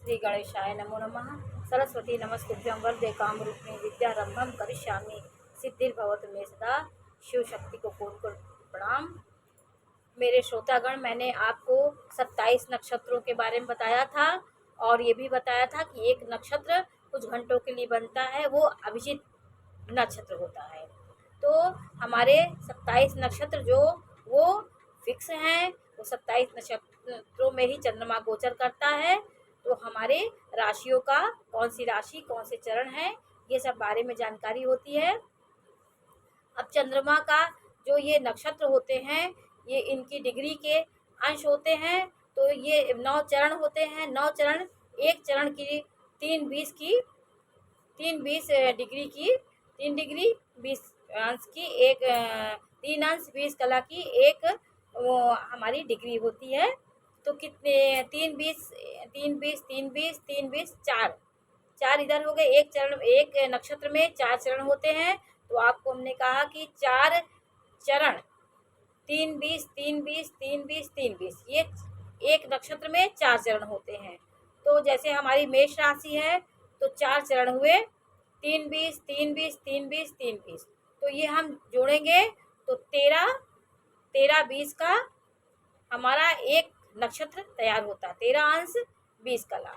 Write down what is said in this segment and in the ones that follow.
श्री गणेशाय नमो नमः। सरस्वती नमस्तुभ्यं वरदे कामरूपिणी विद्यारंभम करिष्यामि सिद्धिर्भवतु मे सदा। शिव शक्ति को कोटि कोटि प्रणाम। मेरे श्रोतागण, मैंने आपको 27 नक्षत्रों के बारे में बताया था और ये भी बताया था कि एक नक्षत्र कुछ घंटों के लिए बनता है, वो अभिजीत नक्षत्र होता है। तो हमारे 27 नक्षत्र जो वो फिक्स हैं, वो 27 नक्षत्रों में ही चंद्रमा गोचर करता है। तो हमारे राशियों का कौन सी राशि कौन से चरण है, ये सब बारे में जानकारी होती है। अब चंद्रमा का जो ये नक्षत्र होते हैं, ये इनकी डिग्री के अंश होते हैं। तो ये 9 चरण होते हैं। 9 चरण, एक चरण की 3 डिग्री की 3 डिग्री 20 अंश की एक 3 अंश 20 कला की एक वो हमारी डिग्री होती है। तो कितने 3 20 4 इधर हो गए। एक चरण, एक नक्षत्र में 4 चरण होते हैं। तो आपको हमने कहा कि 4 चरण 3 20 ये एक नक्षत्र में 4 चरण होते हैं। तो जैसे हमारी मेष राशि है तो 4 चरण हुए 3 20 तो ये हम जोड़ेंगे तो 13 20 का हमारा एक नक्षत्र तैयार होता है। 13 अंश 20 कला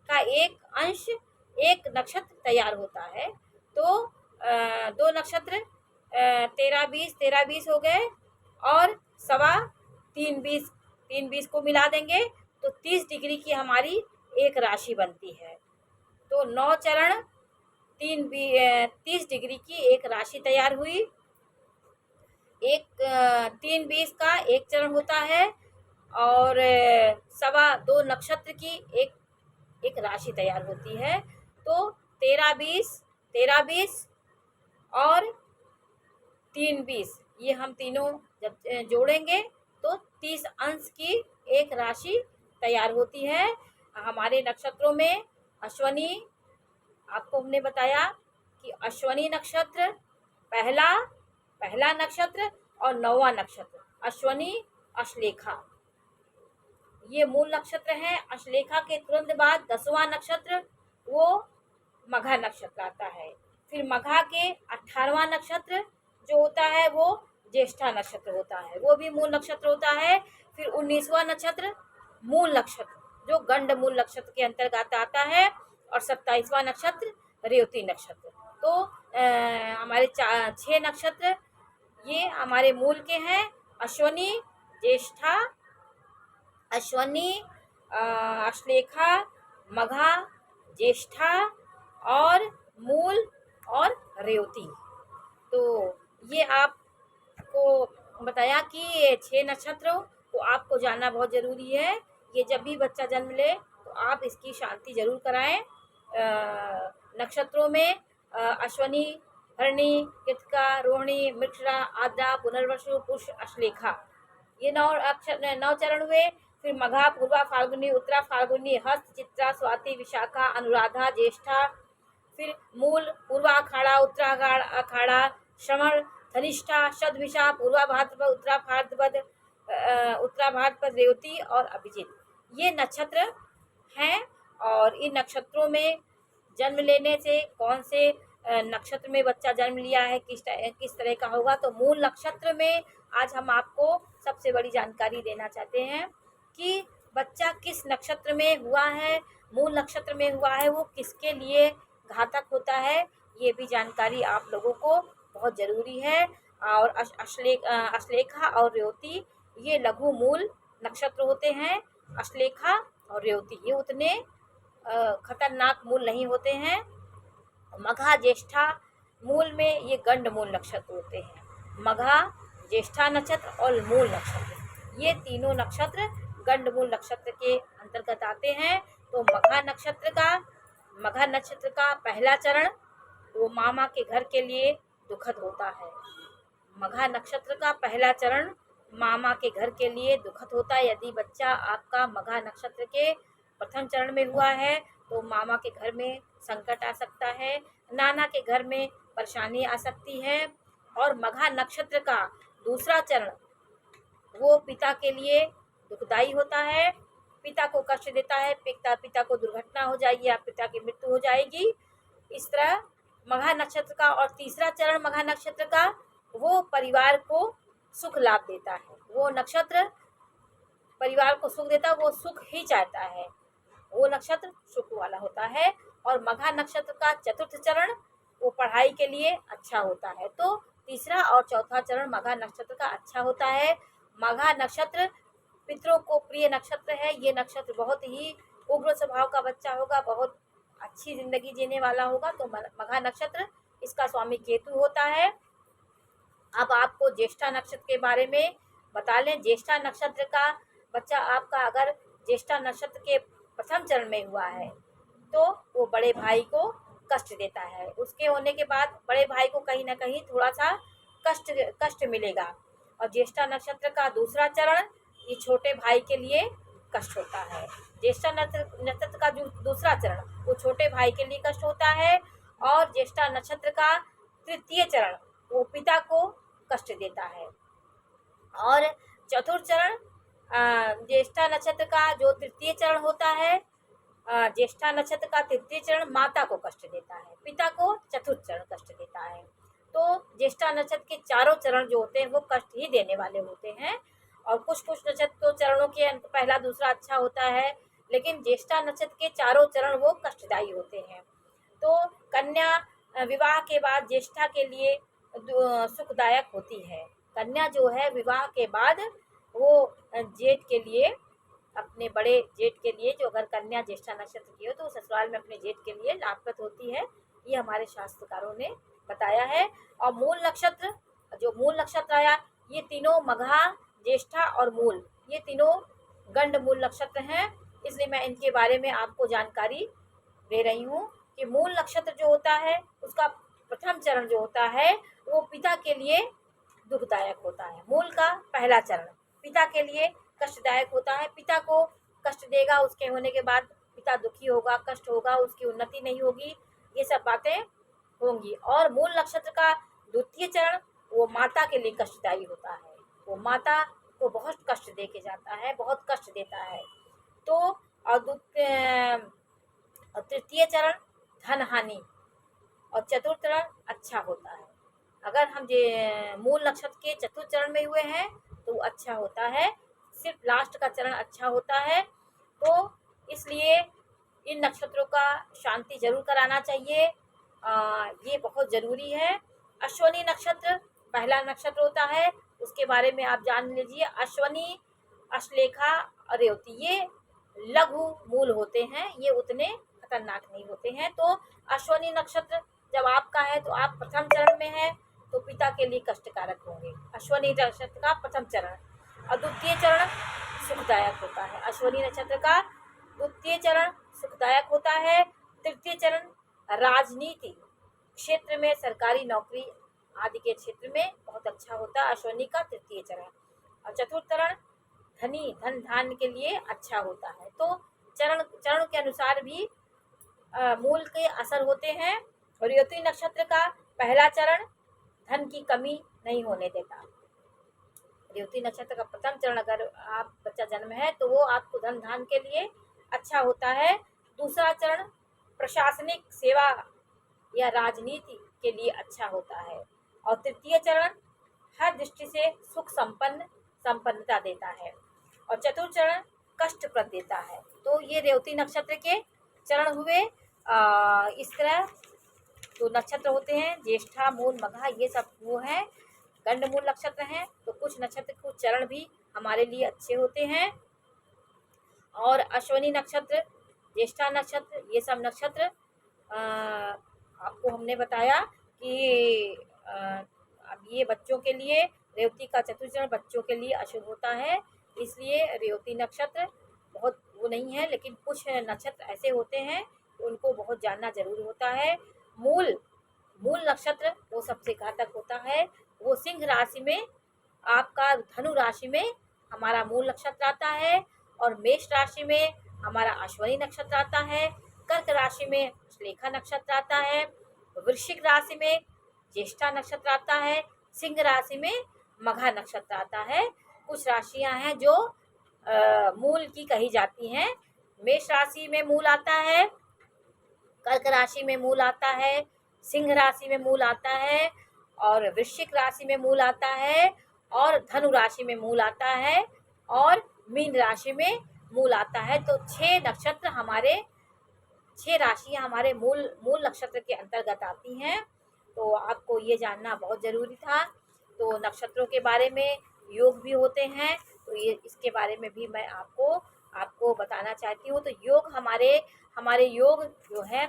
का एक अंश एक नक्षत्र तैयार होता है। तो 2 नक्षत्र 13 20 हो गए और सवा 3 20 को मिला देंगे तो 30 डिग्री की हमारी एक राशि बनती है। तो 9 चरण 30 डिग्री की एक राशि तैयार हुई। एक 3 20 का एक चरण होता है और सवा 2 नक्षत्र की एक राशि तैयार होती है। तो 13 20 और 3 20 ये हम तीनों जब जोड़ेंगे तो 30 अंश की एक राशि तैयार होती है। हमारे नक्षत्रों में अश्वनी, आपको हमने बताया कि अश्वनी नक्षत्र पहला नक्षत्र और 9वां नक्षत्र अश्वनी अश्लेखा, ये मूल नक्षत्र है। अश्लेखा के तुरंत बाद 10वां नक्षत्र वो मघा नक्षत्र आता है। फिर मघा के 18वां नक्षत्र जो होता है वो ज्येष्ठा नक्षत्र होता है, वो भी मूल नक्षत्र होता है। फिर 19वां नक्षत्र मूल नक्षत्र जो गंड मूल नक्षत्र के अंतर्गत आता है और 27वां नक्षत्र रेवती नक्षत्र। तो हमारे 6 नक्षत्र ये हमारे मूल के हैं। अश्वनी, ज्येष्ठा, अश्वनी, अश्लेखा, मघा, ज्येष्ठा और मूल और रेवती। तो ये आपको बताया कि ये 6 नक्षत्रों को आपको जानना बहुत ज़रूरी है। ये जब भी बच्चा जन्म ले तो आप इसकी शांति जरूर कराएं। नक्षत्रों में अश्वनी, भरणी, कृतिका, रोहिणी, मृगशिरा, आद्रा, पुनर्वसु, पुष्य, अश्लेखा, ये 9 चरण हुए। फिर मघा, पूर्वा फाल्गुनी, उत्तरा फाल्गुनी, हस्त, चित्रा, स्वाति, विशाखा, अनुराधा, ज्येष्ठा। फिर मूल, पूर्वा अखाड़ा, उत्तराषाढ़ अखाड़ा, श्रवण, धनिष्ठा, शतभिषा, पूर्वा भाद्रपद, उत्तरा भाद्रपद, रेवती और अभिजीत, ये नक्षत्र हैं। और इन नक्षत्रों में जन्म लेने से कौन से नक्षत्र में बच्चा जन्म लिया है किस तरह का होगा, तो मूल नक्षत्र में आज हम आपको सबसे बड़ी जानकारी देना चाहते हैं कि बच्चा किस नक्षत्र में हुआ है, मूल नक्षत्र में हुआ है, वो किसके लिए घातक होता है, ये भी जानकारी आप लोगों को बहुत ज़रूरी है। और अश्लेखा और रेवती ये लघु मूल नक्षत्र होते हैं। अश्लेखा और रेवती ये उतने खतरनाक मूल नहीं होते हैं। मघा, ज्येष्ठा मूल में ये गंड मूल नक्षत्र होते हैं। मघा, ज्येष्ठा नक्षत्र और मूल नक्षत्र, ये तीनों नक्षत्र गंड मूल नक्षत्र के अंतर्गत आते हैं। तो मघा नक्षत्र का पहला चरण वो मामा के घर के लिए दुखद होता है। मघा नक्षत्र का पहला चरण मामा के घर के लिए दुखद होता है। यदि बच्चा आपका मघा नक्षत्र के प्रथम चरण में हुआ है तो मामा के घर में संकट आ सकता है, नाना के घर में परेशानी आ सकती है। और मघा नक्षत्र का दूसरा चरण वो पिता के लिए दुखदाई होता है। पिता को कष्ट देता है, पिता को दुर्घटना हो जाएगी या पिता की मृत्यु हो जाएगी। इस तरह मघा नक्षत्र का और तीसरा चरण मघा नक्षत्र का वो परिवार को सुख लाभ देता है। वो नक्षत्र परिवार को सुख देता है, वो सुख ही चाहता है, वो नक्षत्र सुख वाला होता है। और मघा नक्षत्र का चतुर्थ चरण वो पढ़ाई के लिए अच्छा होता है। तो तीसरा और चौथा चरण मघा नक्षत्र का अच्छा होता है। मघा नक्षत्र पितरों को प्रिय नक्षत्र है। ये नक्षत्र बहुत ही उग्र स्वभाव का बच्चा होगा, बहुत अच्छी जिंदगी जीने वाला होगा। तो मघा नक्षत्र इसका स्वामी केतु होता है। अब आपको ज्येष्ठा नक्षत्र के बारे में बता लें। ज्येष्ठा नक्षत्र का बच्चा आपका अगर ज्येष्ठा नक्षत्र के प्रथम चरण में हुआ है तो वो बड़े भाई को कष्ट देता है। उसके होने के बाद बड़े भाई को कहीं ना कहीं थोड़ा सा कष्ट मिलेगा। और ज्येष्ठा नक्षत्र का दूसरा चरण ये छोटे भाई के लिए कष्ट होता है। ज्येष्ठा नक्षत्र का जो दूसरा चरण वो छोटे भाई के लिए कष्ट होता है। और ज्येष्ठा नक्षत्र का तृतीय चरण वो पिता को कष्ट देता है। और चतुर्थ चरण ज्येष्ठा नक्षत्र का जो तृतीय चरण होता है, ज्येष्ठा नक्षत्र का तृतीय चरण माता को कष्ट देता है, पिता को चतुर्थ चरण कष्ट देता है। तो ज्येष्ठा नक्षत्र के चारों चरण जो होते हैं वो कष्ट ही देने वाले होते हैं। और कुछ नक्षत्र तो चरणों के अंत पहला दूसरा अच्छा होता है, लेकिन ज्येष्ठा नक्षत्र के चारों चरण वो कष्टदायी होते हैं। तो कन्या विवाह के बाद ज्येष्ठा के लिए सुखदायक होती है। कन्या जो है विवाह के बाद वो जेठ के लिए, अपने बड़े जेठ के लिए, जो अगर कन्या ज्येष्ठा नक्षत्र की हो तो ससुराल में अपने जेठ के लिए लाभप्रद होती है। ये हमारे शास्त्रकारों ने बताया है। और मूल नक्षत्र, जो मूल नक्षत्र आया, ये तीनों मघा, ज्येष्ठा और मूल, ये तीनों गंड मूल नक्षत्र हैं। इसलिए मैं इनके बारे में आपको जानकारी दे रही हूँ कि मूल नक्षत्र जो होता है उसका प्रथम चरण जो होता है वो पिता के लिए दुखदायक होता है। मूल का पहला चरण पिता के लिए कष्टदायक होता है। पिता को कष्ट देगा, उसके होने के बाद पिता दुखी होगा, कष्ट होगा, उसकी उन्नति नहीं होगी, ये सब बातें होंगी। और मूल नक्षत्र का द्वितीय चरण वो माता के लिए कष्टदायी होता है। वो माता को बहुत कष्ट दे के जाता है, बहुत कष्ट देता है। तो और तृतीय चरण धन हानि और चतुर्थ चरण अच्छा होता है। अगर हम मूल नक्षत्र के चतुर्थ चरण में हुए हैं तो अच्छा होता है, सिर्फ लास्ट का चरण अच्छा होता है। तो इसलिए इन नक्षत्रों का शांति जरूर कराना चाहिए, ये बहुत ज़रूरी है। अश्वनी नक्षत्र पहला नक्षत्र होता है, उसके बारे में आप जान लीजिए। अश्वनी, अश्लेखा और रेवती ये लघु मूल होते हैं, ये उतने खतरनाक नहीं होते हैं। तो अश्वनी नक्षत्र जब आपका है तो आप प्रथम चरण में है तो पिता के लिए कष्टकारक होंगे। अश्वनी नक्षत्र का प्रथम चरण और द्वितीय चरण सुखदायक होता है। अश्वनी नक्षत्र का द्वितीय चरण सुखदायक होता है। तृतीय चरण राजनीति क्षेत्र में, सरकारी नौकरी आदि के क्षेत्र में बहुत अच्छा होता है अश्वनी का तृतीय चरण। और चतुर्थ चरण धन धान्य के लिए अच्छा होता है। तो चरण के अनुसार भी मूल के असर होते हैं। और रेवती नक्षत्र का पहला चरण धन की कमी नहीं होने देता। रेवती नक्षत्र का प्रथम चरण अगर आप बच्चा जन्म है तो वो आपको धन धान के लिए अच्छा होता है। दूसरा चरण प्रशासनिक सेवा या राजनीति के लिए अच्छा होता है। और तृतीय चरण हर दृष्टि से सुख संपन्नता देता है। और चतुर्थ चरण कष्टप्रद देता है। तो ये रेवती नक्षत्र के चरण हुए। इस तरह तो नक्षत्र होते हैं ज्येष्ठा, मूल, मघा, ये सब वो हैं गंड मूल नक्षत्र हैं। तो कुछ नक्षत्र कुछ चरण भी हमारे लिए अच्छे होते हैं। और अश्वनी नक्षत्र, ज्येष्ठा नक्षत्र, ये सब नक्षत्र आपको हमने बताया कि अब ये बच्चों के लिए, रेवती का चतुर्थ चरण बच्चों के लिए अशुभ होता है। इसलिए रेवती नक्षत्र बहुत वो नहीं है, लेकिन कुछ नक्षत्र ऐसे होते हैं उनको बहुत जानना जरूर होता है। मूल नक्षत्र वो सबसे घातक होता है। वो सिंह राशि में, आपका धनु राशि में हमारा मूल नक्षत्र आता है। और मेष राशि में हमारा अश्वनी नक्षत्र आता है। कर्क राशि में श्लेखा नक्षत्र आता है। वृश्चिक राशि में ज्येष्ठा नक्षत्र आता है। सिंह राशि में मघा नक्षत्र आता है। कुछ राशियां हैं जो मूल की कही जाती हैं। मेष राशि में मूल आता है, कर्क राशि में मूल आता है, सिंह राशि में मूल आता है, और वृश्चिक राशि में मूल आता है, और धनु राशि में मूल आता है, और मीन राशि में मूल आता है। तो 6 राशियां हमारे मूल मूल नक्षत्र के अंतर्गत आती हैं। तो आपको ये जानना बहुत ज़रूरी था। तो नक्षत्रों के बारे में योग भी होते हैं, तो ये इसके बारे में भी मैं आपको बताना चाहती हूँ। तो योग हमारे योग जो है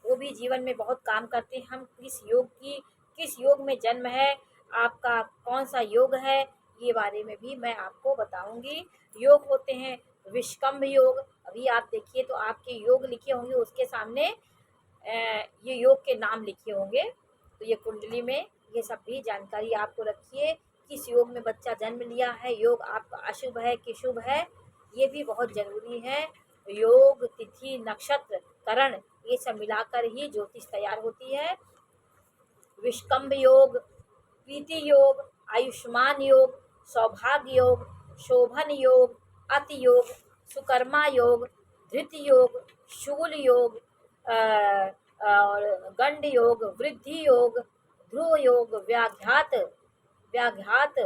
वो भी जीवन में बहुत काम करते हैं। हम किस योग में जन्म है, आपका कौन सा योग है, ये बारे में भी मैं आपको बताऊंगी। योग होते हैं विषकंभ योग। अभी आप देखिए तो आपके योग लिखे होंगे, उसके सामने ये योग के नाम लिखे होंगे। तो ये कुंडली में ये सब भी जानकारी आपको रखिए। किस योग में बच्चा जन्म लिया है, योग आपका अशुभ है कि शुभ है, ये भी बहुत जरूरी है। योग, तिथि, नक्षत्र, करण, ये सब मिलाकर ही ज्योतिष तैयार होती है। विषकंभ योग, प्रीति योग, आयुष्मान योग, सौभाग्य योग, शोभन योग, अति योग, सुकर्मा योग, धृत योग, शूल योग, और गंड योग, वृद्धि योग, ध्रुव योग, व्याघात,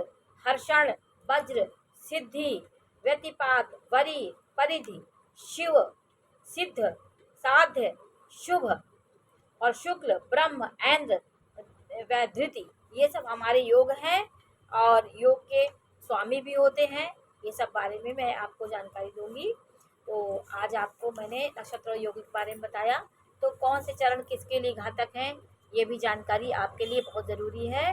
हर्षण, वज्र, सिद्धि, व्यतिपात, वरी, परिधि, शिव, सिद्ध, साध्य, शुभ, और शुक्ल, ब्रह्म, ऐन्द्र, वैधृति, ये सब हमारे योग हैं। और योग के स्वामी भी होते हैं। ये सब बारे में मैं आपको जानकारी दूंगी। तो आज आपको मैंने नक्षत्र और योग के बारे में बताया। तो कौन से चरण किसके लिए घातक हैं, ये भी जानकारी आपके लिए बहुत ज़रूरी है।